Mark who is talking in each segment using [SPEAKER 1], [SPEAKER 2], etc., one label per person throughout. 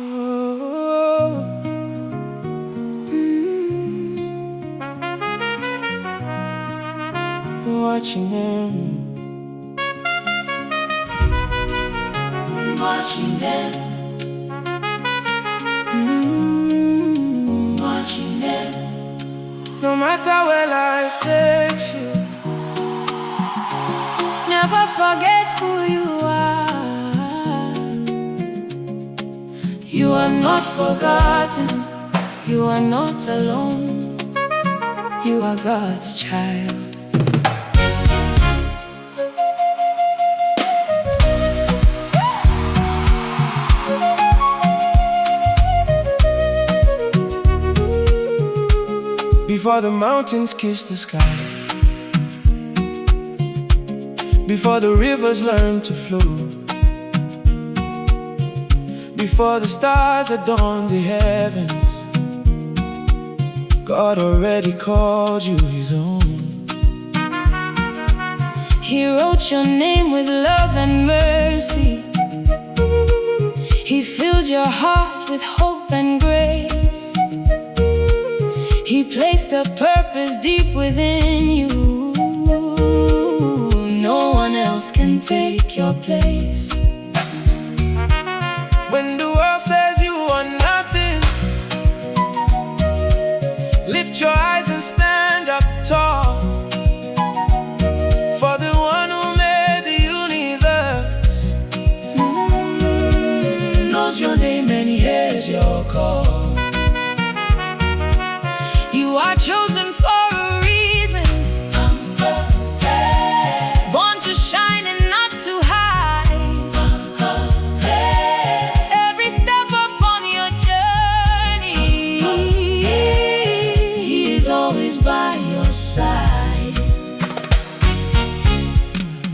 [SPEAKER 1] Oh, Nwa Chinem,
[SPEAKER 2] Nwa Chinem, Nwa Chinem.
[SPEAKER 1] no matter where life takes you,
[SPEAKER 2] Never forget who you are. You are not forgotten. You are not alone. You are God's child.
[SPEAKER 1] before the mountains kiss the sky, before the rivers learn to flow, before the stars adorn the heavens, God already called you His own.
[SPEAKER 2] He wrote your name with love and mercy. He filled your heart with hope and grace. He placed a purpose deep within you. No one else can take your place.
[SPEAKER 1] When the world says you are nothing, lift your eyes and stand up tall. For the one who made the universe knows your name and He hears your call.
[SPEAKER 2] You are chosen for a reason, born to shine and not to hide. Every step upon your journey, He is always by your side.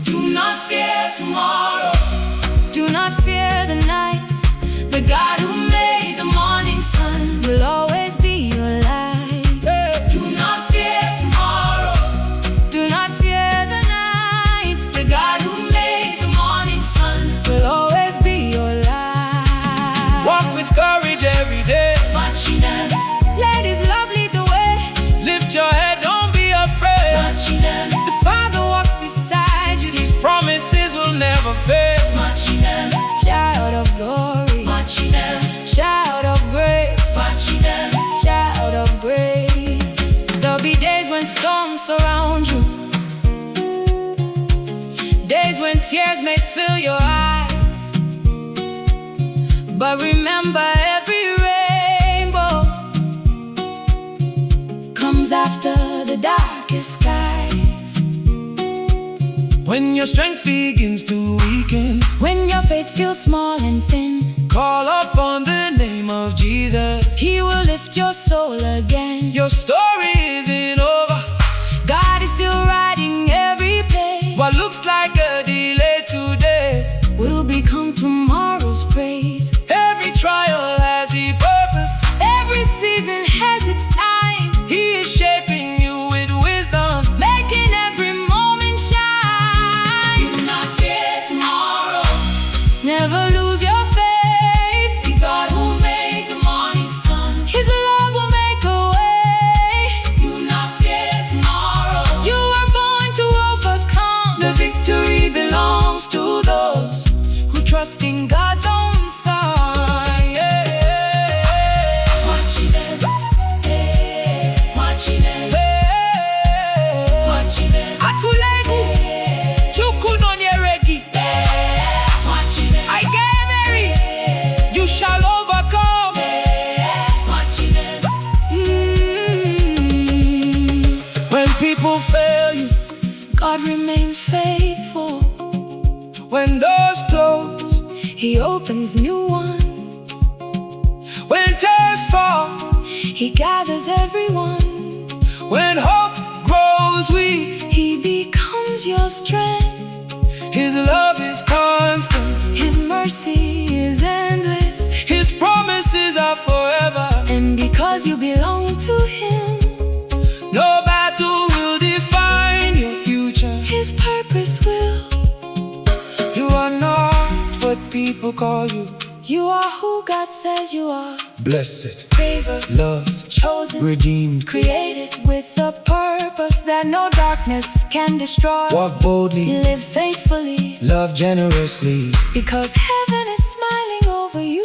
[SPEAKER 2] Do not fear tomorrow. Do not fear the night. The God who made the morning sun will always be your light. Let His love lead the way.
[SPEAKER 1] Lift your head, don't be afraid.
[SPEAKER 2] The Father walks beside you.
[SPEAKER 1] His promises will never fail.
[SPEAKER 2] Child of glory, child of grace, child of grace. There'll be days when storms surround you, days when tears may fill your eyes. But remember, every rainbow comes after the darkest skies.
[SPEAKER 1] When your strength begins to weaken,
[SPEAKER 2] When your faith feels small and thin,
[SPEAKER 1] call upon the name of Jesus.
[SPEAKER 2] He will lift your soul again.
[SPEAKER 1] Your story isn't over.
[SPEAKER 2] God is still writing every page.
[SPEAKER 1] What looks like a delay today
[SPEAKER 2] Will become tomorrow's praise.
[SPEAKER 1] every trial has a purpose.
[SPEAKER 2] Every season has its time,
[SPEAKER 1] He is shaping you with wisdom.
[SPEAKER 2] making every moment shine. Do not fear tomorrow. Never lose your faith. The God who made the morning sun, His love will make a way. Do not fear tomorrow. You were born to overcome.
[SPEAKER 1] The victory belongs to those
[SPEAKER 2] Who trust in God's own side. Nwa Chinem, Nwa Chinem, Nwa Chinem.
[SPEAKER 1] Atulegu Chukwu no nyeregi.
[SPEAKER 2] Nwa Chinem, I get married.
[SPEAKER 1] You shall overcome.
[SPEAKER 2] Nwa Chinem.
[SPEAKER 1] When people fail you,
[SPEAKER 2] God remains faithful.
[SPEAKER 1] when doors close,
[SPEAKER 2] He opens new ones.
[SPEAKER 1] when tears fall,
[SPEAKER 2] He gathers everyone.
[SPEAKER 1] when hope grows weak,
[SPEAKER 2] He becomes your strength.
[SPEAKER 1] His love is constant.
[SPEAKER 2] His mercy is endless.
[SPEAKER 1] His promises are forever.
[SPEAKER 2] And because you belong to Him,
[SPEAKER 1] No battle will define your future.
[SPEAKER 2] His purpose will.
[SPEAKER 1] You are not what people call you.
[SPEAKER 2] You are who God says you are.
[SPEAKER 1] Blessed,
[SPEAKER 2] Favored,
[SPEAKER 1] loved,
[SPEAKER 2] chosen,
[SPEAKER 1] redeemed,
[SPEAKER 2] created with a purpose that no darkness can destroy.
[SPEAKER 1] walk boldly,
[SPEAKER 2] Live faithfully,
[SPEAKER 1] love generously,
[SPEAKER 2] because heaven is smiling over you.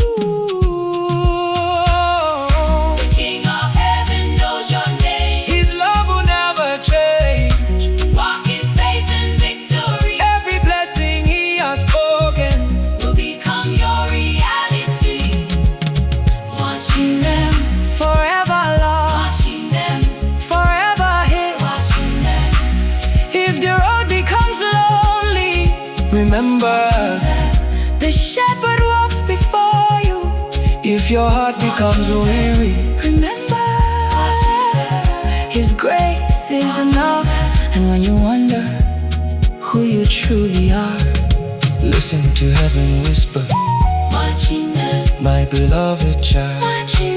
[SPEAKER 2] The King of Heaven knows your name.
[SPEAKER 1] His love will never change.
[SPEAKER 2] Walk in faith and victory.
[SPEAKER 1] Every blessing He has spoken
[SPEAKER 2] Will become your reality. Nwa Chinem, forever love. Nwa Chinem, forever hit. Nwa Chinem. If the road becomes lonely,
[SPEAKER 1] remember,
[SPEAKER 2] the shepherd walks before you.
[SPEAKER 1] if your heart becomes weary,
[SPEAKER 2] Remember, His grace is enough. And when you wonder who you truly are,
[SPEAKER 1] listen to heaven whisper,
[SPEAKER 2] Nwa Chinem,
[SPEAKER 1] my beloved child.
[SPEAKER 2] Nwa Chinem.